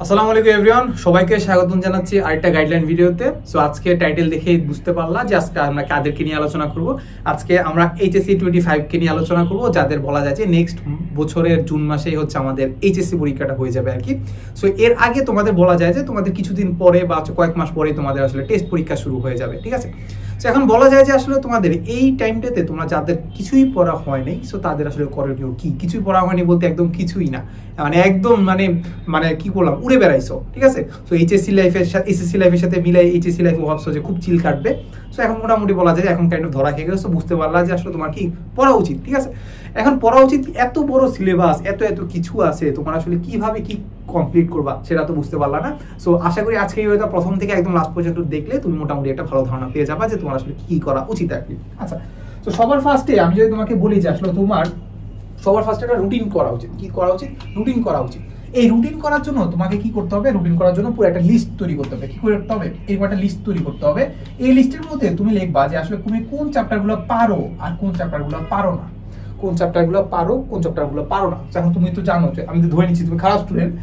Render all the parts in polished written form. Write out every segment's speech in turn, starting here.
আসসালামু আলাইকুম এভরিওয়ান, সবাইকে স্বাগতম জানাচ্ছি আরেকটা গাইডলাইন ভিডিওতে। সো আজকে টাইটেল দেখেই বুঝতে পারলা যে আজকে আমরা কাদেরকে নিয়ে আলোচনা করব। আজকে আমরা এইচএসসি 25 কে নিয়ে আলোচনা করব, যাদের বলা যায় যে নেক্সট বছরের জুন মাসেই হচ্ছে আমাদের এইচএসসি পরীক্ষাটা হয়ে যাবে আর কি। সো এর আগে তোমাদের বলা যায় যে তোমাদের কিছুদিন পরে বা কয়েক মাস পরে তোমাদের আসলে টেস্ট পরীক্ষা শুরু হয়ে যাবে, ঠিক আছে। সো এখন বলা যায় যে আসলে তোমাদের এই টাইমটাতে তোমরা যাদের কিছুই পড়া হয়নি, সো তাদের আসলে করণীয় কি? কিছুই পড়া হয়নি বলতে একদম কিছুই না, মানে একদম মানে কি করলাম, উড়ে বেড়াইছো, ঠিক আছে। সো এইচএসসি লাইফের সাথে মিলাই এইচএসসি লাইফে ভাবছো যে খুব চিল কাটবে। সো এখন মোটামুটি বলা যায় এখন কাইন্ড অফ ধরা খেয়ে গেছো, বুঝতে পারলা যে আসলে তোমার কি পড়া উচিত, ঠিক আছে। এখন পড়া উচিত, এত বড় সিলেবাস, এত কিছু আছে, তোমার আসলে কিভাবে কি কমপ্লিট করবা সেটা তো বুঝতে পারলা না। সো আশা করি আজকে এই ভিডিওটা প্রথম থেকে একদম লাস্ট পর্যন্ত দেখলে তুমি মোটামুটি একটা ভালো ধারণা পেয়ে যাবা যে তোমার আসলে কি করা উচিত আর কি। আচ্ছা, তো সবার ফার্স্টে আমি যদি তোমাকে বলি যে আসলে তোমার সবার ফার্স্টে একটা রুটিন করা উচিত। কি করা উচিত? রুটিন করা উচিত। এই রুটিন করার জন্য তোমাকে কি করতে হবে? রুটিন করার জন্য পুরো একটা লিস্ট তৈরি করতে হবে। কি করতে হবে? এরকম একটা লিস্ট তৈরি করতে হবে। এই লিস্টের মধ্যে তুমি লিখবা যে আসলে তুমি কোন চ্যাপ্টারগুলো পারো আর কোন চ্যাপ্টারগুলো পারো না, কোন চ্যাপ্টারগুলো পারো কোন চ্যাপ্টারগুলো পারো না। এখন তুমি তো জানো যে আমি তো ধরে নিচ্ছি তুমি খারাপ স্টুডেন্ট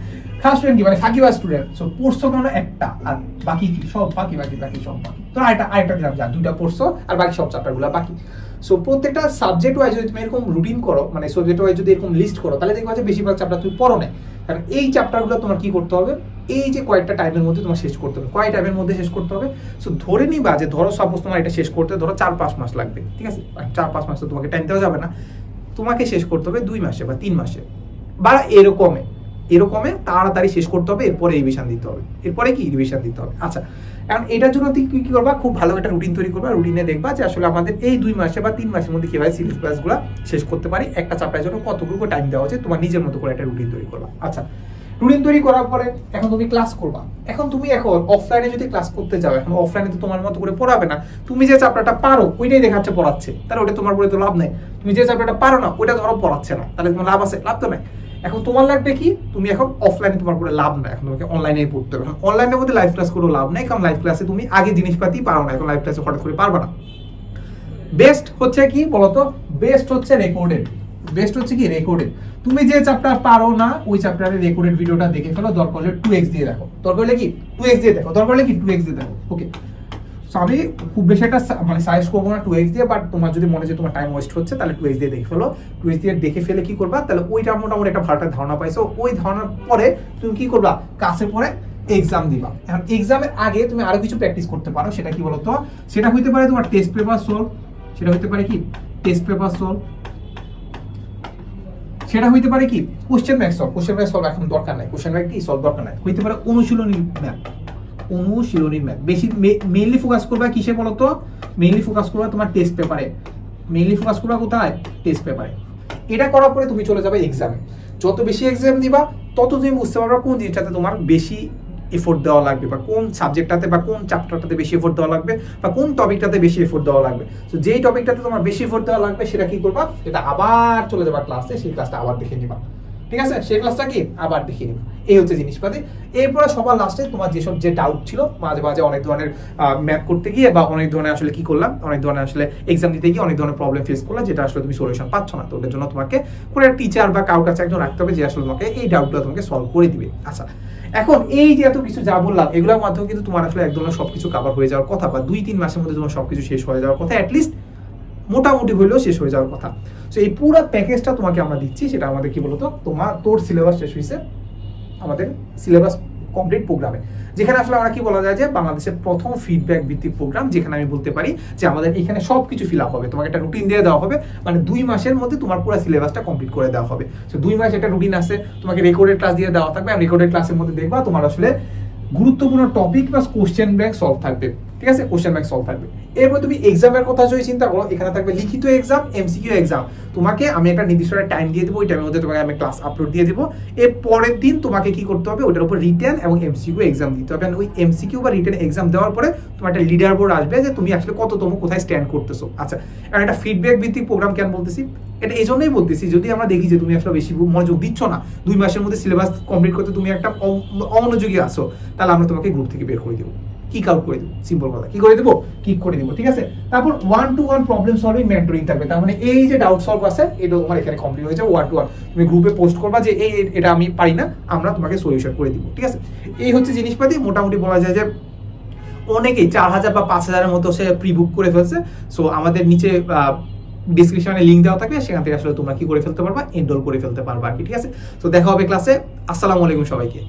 কি মানে ফাঁকিবা স্টুডেন্ট। সো পড়ছো কেন একটা, আর বাকি কি সব বাকি সব বাকি। তো আরেকটা দিলাম, যা দুইটা পড়ছো আর বাকি সব চ্যাপ্টারগুলো বাকি। সো প্রত্যেকটা সাবজেক্ট ওয়াইজ যদি তুমি এরকম রুটিন করো, মানে সাবজেক্ট ওয়াইজ যদি এরকম লিস্ট করো, তাহলে দেখবা যে বেশিরভাগ চ্যাপ্টার তুমি পড়ো না। কারণ এই চ্যাপ্টারগুলো তোমার কি করতে হবে, এই যে কয়েকটা টাইমের মধ্যে তোমার শেষ করতে হবে। কয় টাইমের মধ্যে শেষ করতে হবে? সো ধরে নিবা যে ধরো সাপোজ তোমার এটা শেষ করতে ধরো 4-5 মাস লাগবে, ঠিক আছে। 4-5 মাস তো তোমাকে টাইম দেওয়া যাবে না, তোমাকে শেষ করতে হবে 2 মাসে বা 3 মাসে বা এরকমে তাড়াতাড়ি শেষ করতে হবে। এরপরে রিভিশন দিতে হবে, রিভিশন দিতে হবে। আচ্ছা, কারণ এটার জন্য তুমি কি করবা, খুব ভালো একটা রুটিন তৈরি করবা। রুটিনে দেখবা যে আসলে আমাদের এই 2 মাসে বা 3 মাসের মধ্যে কিভাবে সিলেবাসগুলো শেষ করতে পারি, একটা চ্যাপ্টারের জন্য কতটুকু টাইম দেওয়া হচ্ছে, তোমার নিজের মতো করে একটা রুটিন তৈরি করবা। আচ্ছা, রুটিন তৈরি করার পরে এখন তুমি ক্লাস করবা। এখন অফলাইনে যদি ক্লাস করতে যাও, এখন অফলাইনে তো তোমার মতো করে পড়াবে না। তুমি যে চ্যাপ্টারটা পারো ওইটাই দেখাচ্ছে পড়াচ্ছে, তাহলে ওটা তোমার পড়ে তো লাভ নেই। তুমি যে চ্যাপ্টারটা পারো না ওইটা ধরো পড়াচ্ছে না, তাহলে তোমার লাভ আছে? লাভ তো নাই। এখন তোমার লাগবে কি, তুমি এখন অফলাইনে তোমার পড়ে লাভ নাই, এখন তোমাকে অনলাইনে পড়তে হবে। অনলাইনের মধ্যে লাইভ ক্লাস করে লাভ নাই, কারণ লাইভ ক্লাসে তুমি আগে জিনিসপাতি পারো না, এখন লাইভ ক্লাসে হঠাৎ করে পারবে না। বেস্ট হচ্ছে কি বলতো? বেস্ট হচ্ছে রেকর্ডেড। তুমি যে চ্যাপ্টার পারো না ওই চ্যাপ্টারের রেকর্ডেড ভিডিওটা দেখে ফেলো, দরকার হলে 2x দিয়ে দেখো, ওকে। সো আমি খুব বেশি একটা মানে সাজেস্ট করবো না 2x দিয়ে, বাট তোমার যদি মনে যে তোমার টাইম ওয়েস্ট হচ্ছে তাহলে 2x দিয়ে দেখে ফেলো। 2x দিয়ে দেখে ফেলে কি করবা, তাহলে ওইটা মোটামুটি একটা ভালো ধারণা পাইছো। ওই ধারণার পরে তুমি কি করবা, কাছে পরে এক্সাম দিবা। এখন এক্সামের আগে তুমি আরো কিছু প্র্যাকটিস করতে পারো। সেটা কি বলতো? সেটা হইতে পারে তোমার টেস্ট পেপার সলভ, সেটা হইতে পারে কি সেটা হইতে পারে কি কোশ্চেন ব্যাংক সলভ এখন দরকার নাই, কোশ্চেন ব্যাংক কি সলভ দরকার নাই। হইতে পারে অনুশীলনী ম্যাথ। বেশি মেইনলি ফোকাস করবা কিসে বলতো? মেইনলি ফোকাস করবা তোমার টেস্ট পেপারে। কোথায়? টেস্ট পেপারে। এটা করার পরে তুমি চলে যাবে এক্সামে। যত বেশি এক্সাম দিবা তত তুমি বুঝতে পারবা কোন জিনিসটাতে তোমার বেশি এফোর্ট দেওয়া লাগবে, বা কোন সাবজেক্টটাতে বা কোন চ্যাপ্টারটাতে বেশি এফোর্ট দেওয়া লাগবে, বা কোন টপিকটাতে বেশি এফোর্ট দেওয়া লাগবে। তো যেই টপিকটাতে তোমার বেশি এফোর্ট দেওয়া লাগবে সেটা কি করবা, এটা আবার চলে যাবা ক্লাসে, সেই ক্লাসটা আবার দেখে নিবা, ঠিক আছে। সেই ক্লাসটা কি আবার দেখে নিবা। এই হচ্ছে জিনিসপাতি। এরপরে সবার লাস্টে তোমার যে ডাউট ছিল, মাঝে অনেক ধরনের ম্যাথ করতে গিয়ে বা অনেক ধরনের আসলে কি করলাম, অনেক ধরনের আসলে এক্সাম দিতে গিয়ে অনেক ধরনের প্রবলেম ফেস করলাম, যেটা আসলে তুমি সলিউশন পাচ্ছ না। তো ওটার জন্য তোমাকে কোনো একটা টিচার বা কারোর কাছে একজন রাখতে হবে যে আসলে তোমাকে এই ডাউটগুলো তোমাকে সলভ করে দিবে। আচ্ছা, এখন এই যে এত কিছু যা বললাম এগুলোর মাধ্যমে কিন্তু তোমার আসলে এক ধরনের সবকিছু কভার হয়ে যাওয়ার কথা, বা 2-3 মাসের মধ্যে তোমার সবকিছু শেষ হয়ে যাওয়ার কথা, অ্যাটলিস্ট মোটামুটি হইলেও শেষ হয়ে যাওয়ার কথা। সো এই পুরো প্যাকেজটা তোমাকে আমরা দিচ্ছি। সেটা আমাদের কি বলতো, তোর সিলেবাস শেষ হয়েছে আমাদের সিলেবাস কমপ্লিট প্রোগ্রামে, যেখানে আসলে আমরা কি বলা যায় যে বাংলাদেশের প্রথম ফিডব্যাক ভিত্তিক প্রোগ্রাম, যেখানে আমি বলতে পারি যে আমাদের এখানে সবকিছু ফিল আপ হবে। তোমাকে একটা রুটিন দিয়ে দেওয়া হবে, মানে 2 মাসের মধ্যে তোমার পুরো সিলেবাসটা কমপ্লিট করে দেওয়া হবে। সো 2 মাস একটা রুটিন আছে, তোমাকে রেকর্ডেড ক্লাস দিয়ে দেওয়া থাকবে। রেকর্ডেড ক্লাসের মধ্যে দেখবা তোমার আসলে গুরুত্বপূর্ণ টপিক বা কোশ্চেন ব্যাংক সলভ থাকবে, ঠিক আছে। এরপর তুমি এক্সামের কথা যদি চিন্তা করো, এখানে থাকবে লিখিত এক্সাম, এমসিকিউ এক্সাম। তোমাকে আমি একটা নির্দিষ্ট টাইম দিয়ে দেবো, ওই টাইমের মধ্যে তোমাকে আমি ক্লাস আপলোড দিয়ে দেবো। এর পরের দিন তোমাকে কি করতে হবে, ওটার উপর রিটেন এবং এমসিকিউ এক্সাম দিতে হবে। ওই এমসিকিউ বা রিটেন এক্সাম দেওয়ার পরে তোমার একটা লিডার বোর্ড আসবে যে তুমি আসলে কততম কোথায় স্ট্যান্ড করতেছো। আচ্ছা, কারণ একটা ফিডব্যাক ভিত্তিক প্রোগ্রাম কেন বলতেছি, এটা এই জন্যই বলতেছি, যদি আমরা দেখি যে তুমি আসলে বেশি মনোযোগ দিচ্ছ না, 2 মাসের মধ্যে সিলেবাস কমপ্লিট করতে তুমি একটা অমনোযোগী আসো, তাহলে আমরা তোমাকে গ্রুপ থেকে বের করে দেবো। কিক আউট করে দিব, সিম্পল কথা, কি করে দিব, কিক করে দিব, ঠিক আছে। তারপর 1-to-1 প্রবলেম সলভিং মেন্টরিং থাকবে, তার মানে এই যে ডাউট সলভ আছে এটা তোমার এখানে কমপ্লিট হয়ে যাবে 1-to-1। তুমি গ্রুপে পোস্ট করবা যে এই এটা আমি পারি না, আমরা তোমাকে সলিউশন করে দিব, ঠিক আছে। এই হচ্ছে জিনিসপাতি, মোটামুটি বলা যায় যে অনেকেই 4000 বা 5000 এর মতো সে প্রি বুক করে ফেলছে। সো আমাদের নিচে ডিসক্রিপশনে লিংক দেওয়া থাকবে, সেখান থেকে আসলে তোমরা কি করে ফেলতে পারবা, এনরোল করে ফেলতে পারবা আর কি, ঠিক আছে। তো দেখা হবে ক্লাসে। আসসালামু আলাইকুম সবাইকে।